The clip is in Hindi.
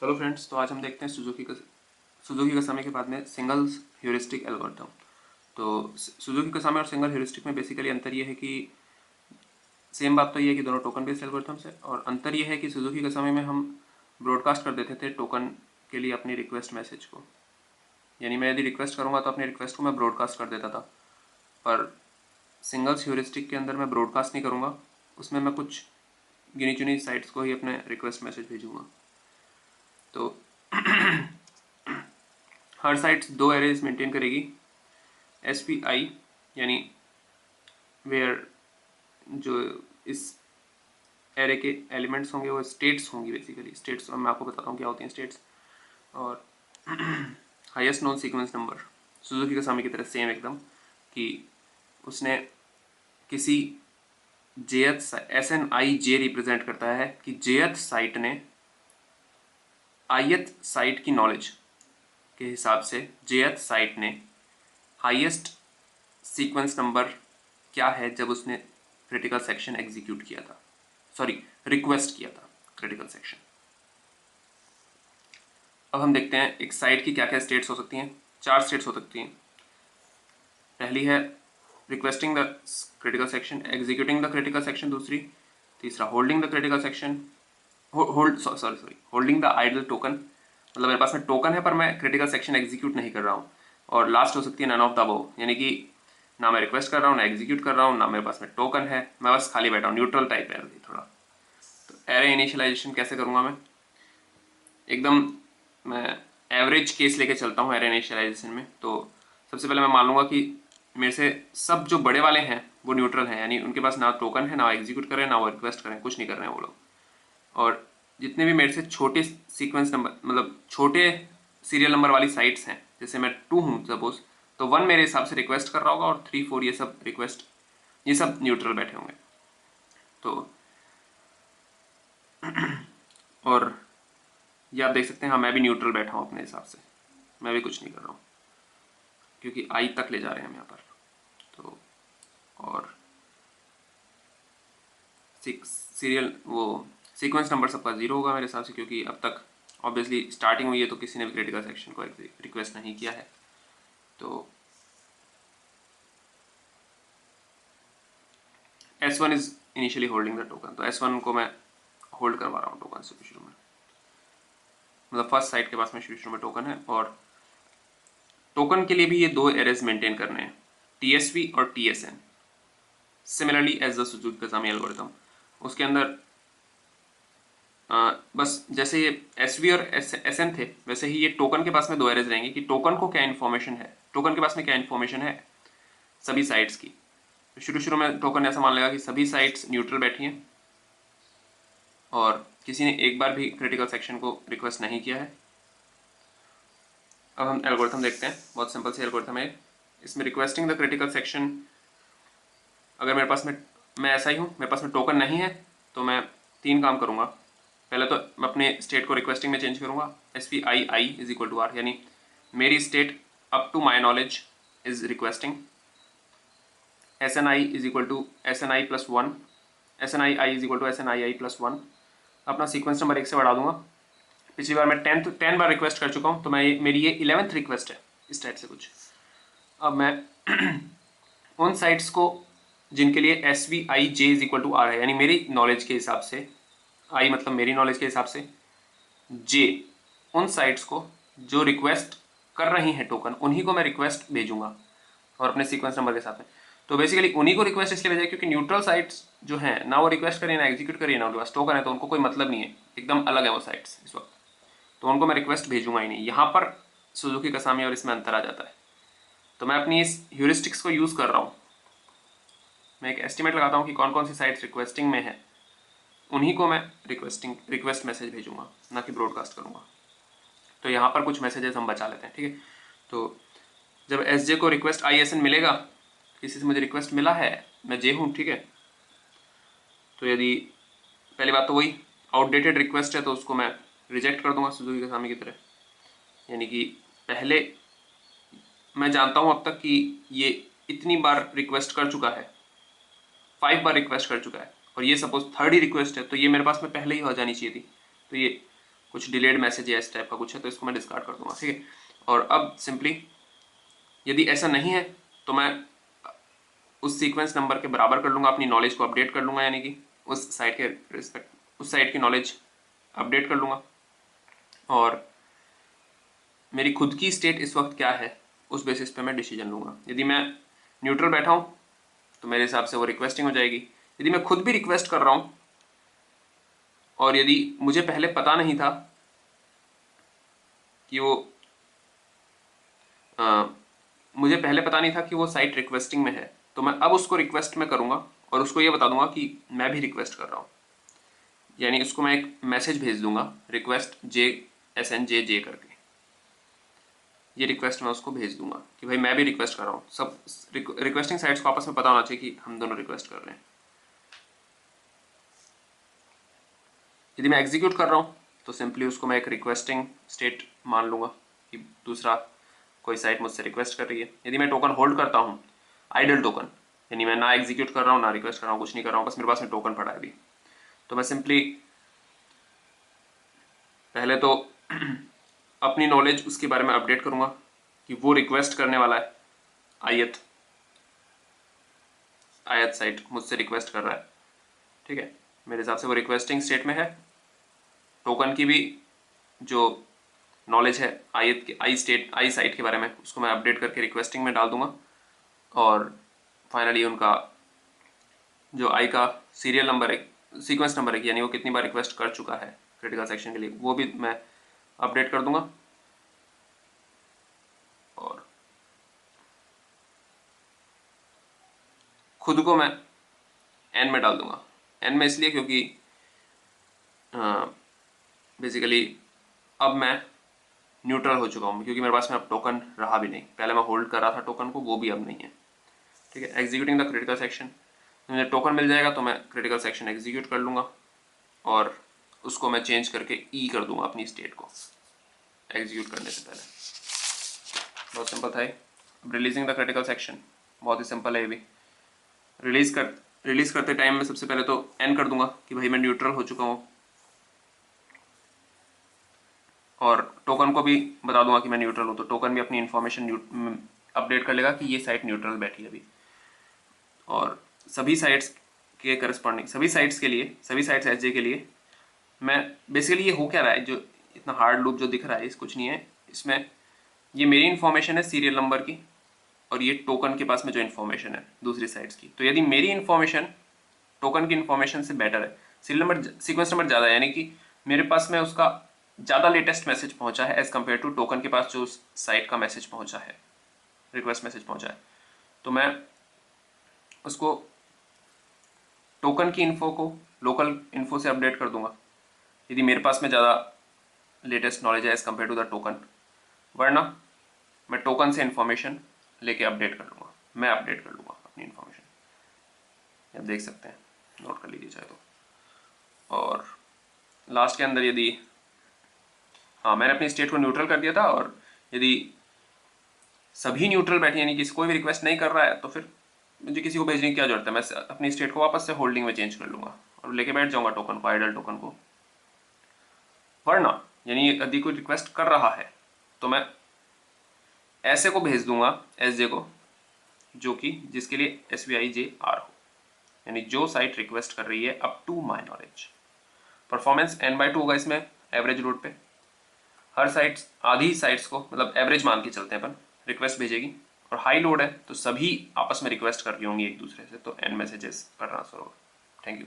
हेलो फ्रेंड्स, तो आज हम देखते हैं सुजुकी कसामी के बाद में सिंगल ह्यूरिस्टिक एल्गोरिथम। तो सुजुकी कसामी और सिंगल ह्यूरिस्टिक में बेसिकली अंतर ये है कि सेम बात तो ये है कि दोनों टोकन बेस्ड एल्गोरिथम्स है, और अंतर ये है कि सुजुकी कसामी में हम ब्रॉडकास्ट कर देते थे टोकन के लिए अपनी रिक्वेस्ट मैसेज को। यानी मैं यदि रिक्वेस्ट करूँगा तो अपनी रिक्वेस्ट को मैं ब्रॉडकास्ट कर देता था, पर सिंगल्स ह्यूरिस्टिक के अंदर मैं ब्रॉडकास्ट नहीं करूँगा, उसमें मैं कुछ गिनी चुनी साइट्स को ही अपने रिक्वेस्ट मैसेज भेजूँगा। तो हर साइट्स दो एरेज मेंटेन करेगी, SPI यानी वेयर जो इस एरे के एलिमेंट्स होंगे वो स्टेट्स होंगी। बेसिकली स्टेट्स मैं आपको बताता हूँ क्या होती हैं स्टेट्स। और highest known sequence number Suzuki Kasami की तरह सेम एकदम, कि उसने किसी jth SNI रिप्रेजेंट करता है कि jth साइट ने ith साइट की नॉलेज के हिसाब से jth साइट ने हाईएस्ट सीक्वेंस नंबर क्या है जब उसने क्रिटिकल सेक्शन एग्जीक्यूट किया था, सॉरी रिक्वेस्ट किया था क्रिटिकल सेक्शन। अब हम देखते हैं एक साइट की क्या क्या स्टेट्स हो सकती हैं। 4 स्टेट्स हो सकती हैं। पहली है requesting the critical section, executing the critical section दूसरी, तीसरा holding the critical section, holding the idle token, मतलब मेरे पास में टोकन है पर मैं क्रिटिकल सेक्शन एग्जीक्यूट नहीं कर रहा हूँ, और लास्ट हो सकती है नन ऑफ द अबव, यानी कि ना मैं रिक्वेस्ट कर रहा हूँ ना एग्जीक्यूट कर रहा हूँ ना मेरे पास में टोकन है, मैं बस खाली बैठा हूँ, न्यूट्रल टाइप है थोड़ा। तो एरे इनिशियलाइजेशन कैसे करूँगा मैं, एकदम मैं एवरेज केस लेके चलता हूँ एरे इनिशियलाइजेशन में। तो सबसे पहले मैं मान लूँगा कि मेरे से सब जो बड़े वाले हैं वो न्यूट्रल हैं, यानी उनके पास ना टोकन है ना एग्जीक्यूट कर रहे हैं ना वो रिक्वेस्ट कर रहे हैं, कुछ नहीं कर रहे हैं वो लोग। और जितने भी मेरे से छोटे सीक्वेंस नंबर मतलब छोटे सीरियल नंबर वाली साइट्स हैं, जैसे मैं 2 हूँ सपोज, तो 1 मेरे हिसाब से रिक्वेस्ट कर रहा होगा और 3 4 ये सब न्यूट्रल बैठे होंगे। तो और ये आप देख सकते हैं, हाँ मैं भी न्यूट्रल बैठा हूँ अपने हिसाब से, मैं भी कुछ नहीं कर रहा हूँ क्योंकि आई तक ले जा रहे हैं हम यहाँ पर। तो और सीरियल वो सीक्वेंस नंबर सबका 0 होगा मेरे हिसाब से, क्योंकि अब तक ऑब्वियसली स्टार्टिंग हुई है तो किसी ने भी क्रिटिकल सेक्शन को रिक्वेस्ट नहीं किया है। तो S1 is initially holding the token, तो S1 को मैं होल्ड करवा रहा हूँ टोकन से शुरू में, मतलब फर्स्ट साइट के पास में शुरू में टोकन है, और टोकन के लिए भी ये 2 एरेज मेंटेन करने हैं, TSV और TSN, similarly as the Suzuki Kasami algorithm. उसके अंदर बस जैसे ये SV और SN थे वैसे ही ये टोकन के पास में 2 एरेज रहेंगे कि टोकन को क्या इन्फॉर्मेशन है, टोकन के पास में क्या इन्फॉर्मेशन है सभी साइट्स की। तो शुरू में टोकन ऐसा मान लेगा कि सभी साइट्स न्यूट्रल बैठी हैं और किसी ने एक बार भी क्रिटिकल सेक्शन को रिक्वेस्ट नहीं किया है। अब हम एल्गोरिथम देखते हैं, बहुत सिंपल सी एल्गोरिथम है इसमें। रिक्वेस्टिंग द क्रिटिकल सेक्शन, अगर मेरे पास में मैं ऐसा ही हूँ, मेरे पास में टोकन नहीं है, तो मैं 3 काम करूँगा। पहले तो मैं अपने स्टेट को रिक्वेस्टिंग में चेंज करूँगा, SPI I is equal to R, यानी मेरी state up to my knowledge is requesting. SNI is equal to SNI plus 1, SNI I is equal to SNI I plus 1। अपना सीक्वेंस नंबर 1 से बढ़ा दूंगा। पिछली बार मैं 10 बार रिक्वेस्ट कर चुका हूँ, तो मैं मेरी ये 11th रिक्वेस्ट है इस टाइप से कुछ। अब मैं उन साइट्स को जिनके लिए SVI J is equal to R है, यानी मेरी नॉलेज के हिसाब से, I मतलब मेरी नॉलेज के हिसाब से, J उन साइट्स को जो रिक्वेस्ट कर रही हैं टोकन, उन्हीं को मैं रिक्वेस्ट भेजूंगा और अपने सीक्वेंस नंबर के साथ में। तो बेसिकली उन्हीं को रिक्वेस्ट इसलिए भेजा क्योंकि न्यूट्रल साइट्स जो हैं ना वो रिक्वेस्ट करिए ना एग्जीक्यूट करिए ना उनके पास टोकन है, तो उनको कोई मतलब नहीं है, एकदम अलग है वो साइट्स इस वक्त, तो उनको मैं रिक्वेस्ट भेजूंगा ही नहीं। यहाँ पर सुजुकी कसामी और इसमें अंतर आ जाता है। तो मैं अपनी इस ह्यूरिस्टिक्स को यूज़ कर रहा हूँ, मैं एक एस्टिमेट लगाता हूँ कि कौन कौन सी साइट्स रिक्वेस्टिंग में है, उन्हीं को मैं रिक्वेस्ट मैसेज भेजूंगा, ना कि ब्रॉडकास्ट करूँगा। तो यहाँ पर कुछ मैसेजेस हम बचा लेते हैं, ठीक है। तो जब SJ को रिक्वेस्ट ISN मिलेगा, किसी से मुझे रिक्वेस्ट मिला है, मैं J हूँ, ठीक है, तो यदि पहली बात तो वही आउटडेटेड रिक्वेस्ट है तो उसको मैं रिजेक्ट कर दूंगा सुजुकी कसामी की तरह। यानी कि पहले मैं जानता हूँ अब तक कि ये इतनी बार रिक्वेस्ट कर चुका है, 5 बार रिक्वेस्ट कर चुका है, और ये सपोज 3rd ही रिक्वेस्ट है, तो ये मेरे पास में पहले ही हो जानी चाहिए थी। तो ये कुछ डिलेड मैसेज या इस टाइप का कुछ है तो इसको मैं डिस्कार्ड कर दूंगा, ठीक है। और अब सिंपली यदि ऐसा नहीं है तो मैं उस सीक्वेंस नंबर के बराबर कर लूँगा, अपनी नॉलेज को अपडेट कर लूँगा, यानी कि उस साइट के रिस्पेक्ट उस साइट की नॉलेज अपडेट कर लूँगा। और मेरी खुद की स्टेट इस वक्त क्या है उस बेसिस पे मैं डिसीजन लूँगा। यदि मैं न्यूट्रल बैठा हूँ तो मेरे हिसाब से वो रिक्वेस्टिंग हो जाएगी। यदि मैं खुद भी रिक्वेस्ट कर रहा हूँ और यदि मुझे पहले पता नहीं था कि मुझे पहले पता नहीं था कि वो साइट रिक्वेस्टिंग में है, तो मैं अब उसको रिक्वेस्ट में करूँगा और उसको ये बता दूंगा कि मैं भी रिक्वेस्ट कर रहा हूँ, यानी उसको मैं एक मैसेज भेज दूंगा रिक्वेस्ट JSNJJ करके। ये रिक्वेस्ट मैं उसको भेज दूंगा कि भाई मैं भी रिक्वेस्ट कर रहा हूँ। सब रिक्वेस्टिंग साइट्स को आपस में पता होना चाहिए कि हम दोनों रिक्वेस्ट कर रहे हैं। यदि मैं एग्जीक्यूट कर रहा हूँ तो सिंपली उसको मैं एक रिक्वेस्टिंग स्टेट मान लूँगा कि दूसरा कोई साइट मुझसे रिक्वेस्ट कर रही है। यदि मैं टोकन होल्ड करता हूँ, आइडल टोकन, यानी मैं ना एग्जीक्यूट कर रहा हूँ ना रिक्वेस्ट कर रहा हूँ, कुछ नहीं कर रहा हूँ, बस मेरे पास में टोकन पड़ा है अभी, तो मैं सिंपली पहले तो अपनी नॉलेज उसके बारे में अपडेट करूँगा कि वो रिक्वेस्ट करने वाला है, आयत साइट मुझसे रिक्वेस्ट कर रहा है, ठीक है। मेरे हिसाब से वो रिक्वेस्टिंग स्टेट में है। टोकन की भी जो नॉलेज है आई साइट के बारे में, उसको मैं अपडेट करके रिक्वेस्टिंग में डाल दूंगा। और फाइनली उनका जो आई का सीरियल नंबर है, सीक्वेंस नंबर है, यानी वो कितनी बार रिक्वेस्ट कर चुका है क्रिटिकल सेक्शन के लिए, वो भी मैं अपडेट कर दूंगा। और खुद को मैं एन में डाल दूंगा। एन में इसलिए क्योंकि बेसिकली अब मैं न्यूट्रल हो चुका हूँ, क्योंकि मेरे पास में अब टोकन रहा भी नहीं। पहले मैं होल्ड कर रहा था टोकन को, वो भी अब नहीं है, ठीक है। एग्जीक्यूटिंग द क्रिटिकल सेक्शन, मुझे टोकन मिल जाएगा तो मैं क्रिटिकल सेक्शन एग्जीक्यूट कर लूँगा और उसको मैं चेंज करके ई कर दूंगा अपनी स्टेट को एग्जीक्यूट करने से पहले। बहुत सिंपल था ये। अब रिलीजिंग द क्रिटिकल सेक्शन बहुत ही सिंपल है ये भी। रिलीज करते टाइम में सबसे पहले तो एन कर दूंगा कि भाई मैं न्यूट्रल हो चुका हूँ, और टोकन को भी बता दूंगा कि मैं न्यूट्रल हूँ, तो टोकन भी अपनी इन्फॉर्मेशन अपडेट कर लेगा कि ये साइट न्यूट्रल बैठी है अभी। और सभी साइट्स के करस्पॉन्डिंग सभी साइट्स एसजे के लिए मैं बेसिकली, ये हो क्या रहा है, जो इतना हार्ड लूप जो दिख रहा है, इस कुछ नहीं है इसमें। ये मेरी इन्फॉर्मेशन है सीरियल नंबर की, और ये टोकन के पास में जो इन्फॉर्मेशन है दूसरी साइट्स की। तो यदि मेरी इन्फॉर्मेशन टोकन की इन्फॉर्मेशन से बेटर है, सीरियल नंबर सीक्वेंस नंबर ज़्यादा है, यानी कि मेरे पास में उसका ज़्यादा लेटेस्ट मैसेज पहुंचा है एज कम्पेयर टू टोकन के पास जो साइट का मैसेज पहुंचा है, रिक्वेस्ट मैसेज पहुंचा है, तो मैं उसको टोकन की इन्फो को लोकल इन्फो से अपडेट कर दूंगा यदि मेरे पास में ज़्यादा लेटेस्ट नॉलेज है as compare to the token. वरना मैं टोकन से इन्फॉर्मेशन लेके अपडेट कर लूँगा, मैं अपडेट कर लूँगा अपनी इन्फॉर्मेशन। आप देख सकते हैं, नोट कर लीजिए चाहे तो। और लास्ट के अंदर यदि मैंने अपनी स्टेट को न्यूट्रल कर दिया था, और यदि सभी न्यूट्रल बैठे यानी कि कोई भी रिक्वेस्ट नहीं कर रहा है, तो फिर मुझे किसी को भेजने की क्या जरूरत है। मैं अपनी स्टेट को वापस से होल्डिंग में चेंज कर लूँगा और लेके बैठ जाऊँगा टोकन को, आइडल टोकन को। वरना यानी यदि कोई रिक्वेस्ट कर रहा है तो मैं ऐसे को भेज दूंगा SJ को, जो कि जिसके लिए SVIJR हो, यानी जो साइट रिक्वेस्ट कर रही है up to my knowledge. Performance n/2 होगा इसमें एवरेज लोड पे। हर साइट्स आधी साइट्स को मतलब एवरेज मान के चलते हैं अपन, रिक्वेस्ट भेजेगी, और हाई लोड है तो सभी आपस में रिक्वेस्ट कर रही होंगी एक दूसरे से, तो n मैसेजेस पर ट्रांसफर होगा। Thank you.